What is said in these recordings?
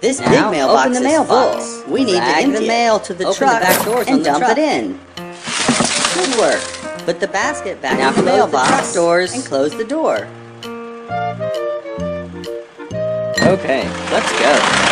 This big mailbox is full. We need to empty the mail to the truck and dump it in. Good work. Put the basket back in the mailbox doors and close the door. Okay, let's go.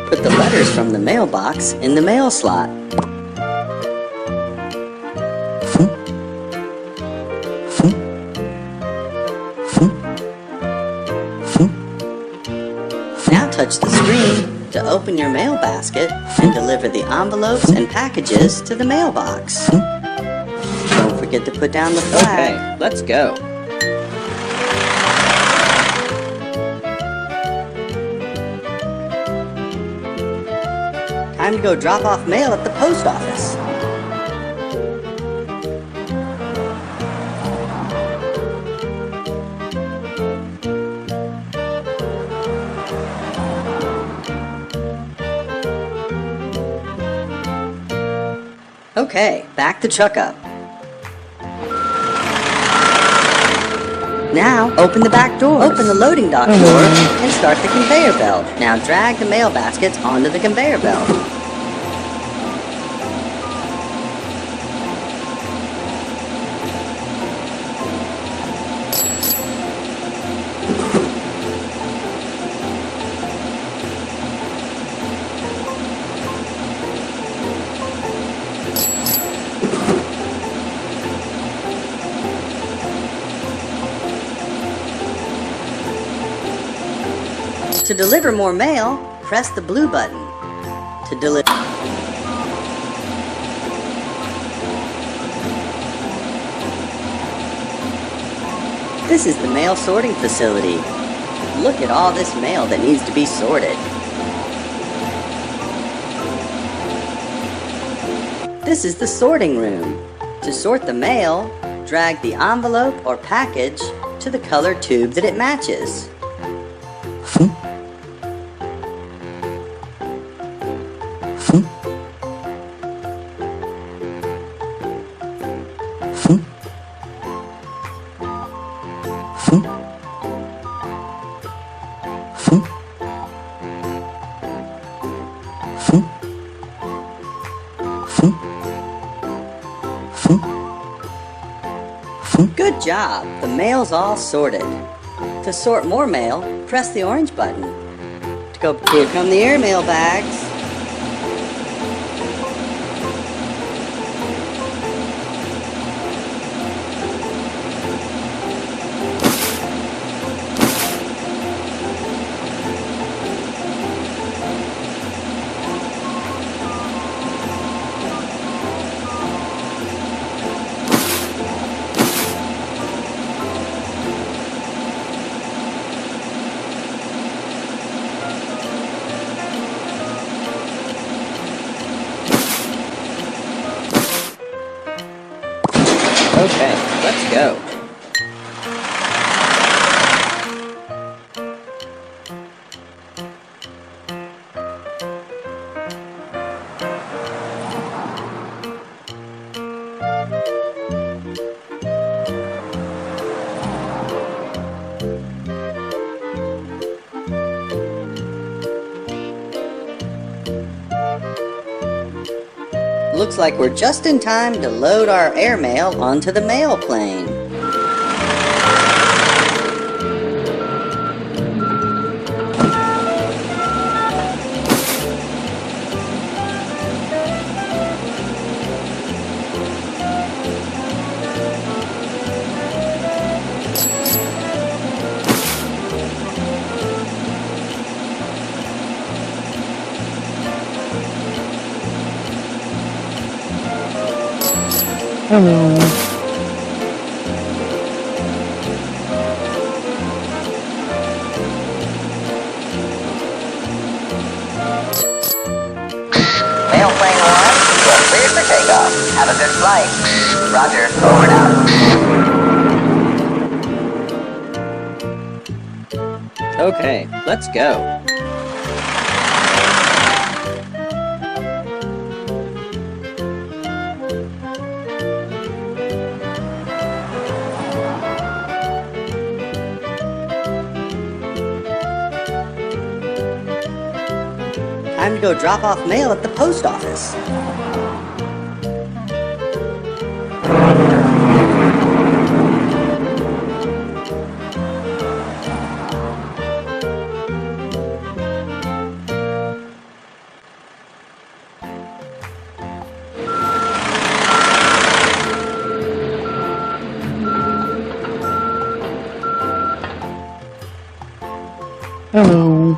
Put the letters from the mailbox in the mail slot. Now touch the screen to open your mail basket and deliver the envelopes and packages to the mailbox. Don't forget to put down the flag. Okay, let's go. Time to go drop off mail at the post office. Okay, back the truck up. Now, open the back door. Open the loading dock door and start the conveyor belt. Now drag the mail baskets onto the conveyor belt. To deliver more mail, press the blue button. To deliver. This is the mail sorting facility. Look at all this mail that needs to be sorted. This is the sorting room. To sort the mail, drag the envelope or package to the colored tube that it matches. Good job! The mail's all sorted. To sort more mail, press the orange button. Here come the airmail bags. Okay, let's go. Looks like we're just in time to load our airmail onto the mail plane. Hello. Mail plane 1, you're cleared for takeoff. Have a good flight. Roger, over and out. Okay, let's go. Time to go drop off mail at the post office. Hello.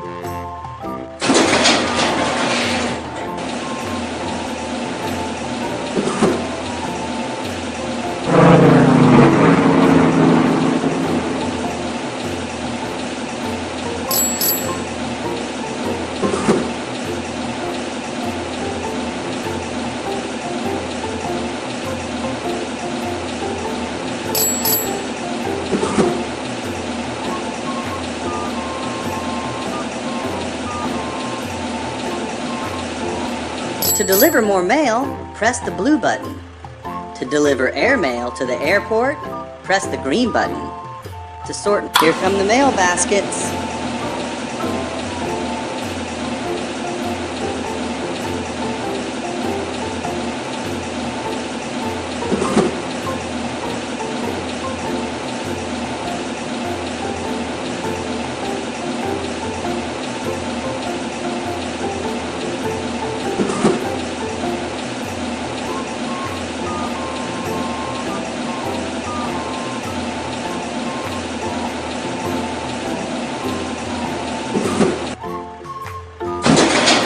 To deliver more mail, press the blue button. To deliver air mail to the airport, press the green button. To sort, here come the mail baskets.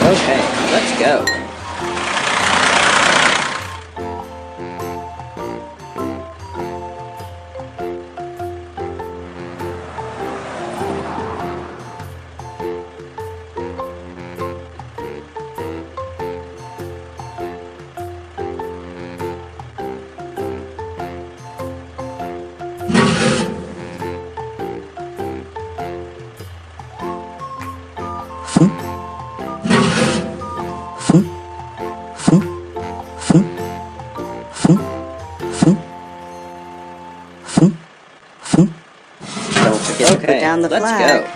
Okay, let's go. Don't forget to put Okay, down the let's flag. go.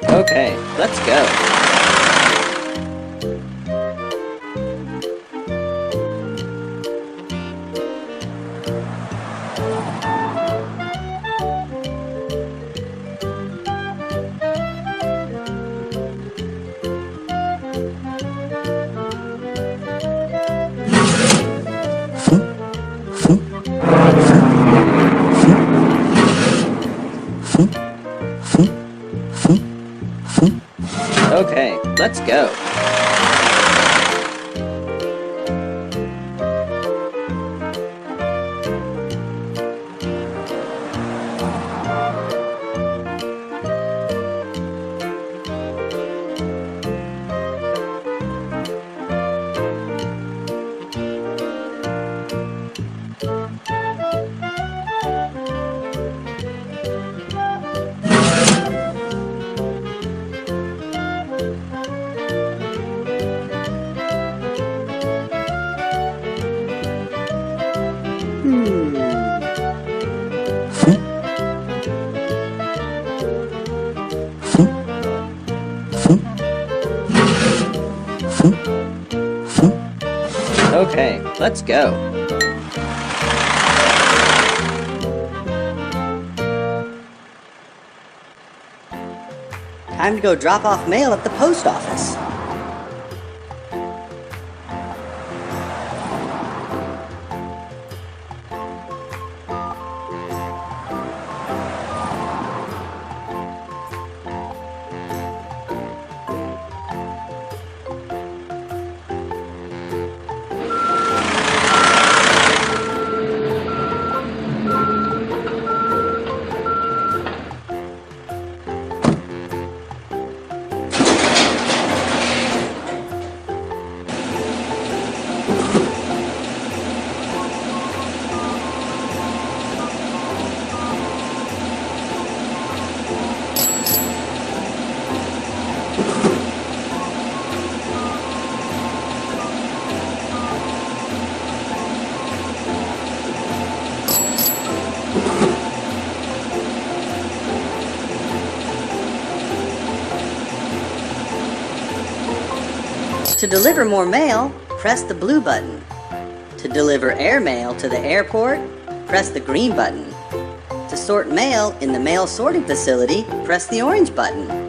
Okay, let's go. Okay, let's go. Okay, let's go. Time to go drop off mail at the post office. To deliver more mail, press the blue button. To deliver air mail to the airport, press the green button. To sort mail in the mail sorting facility, press the orange button.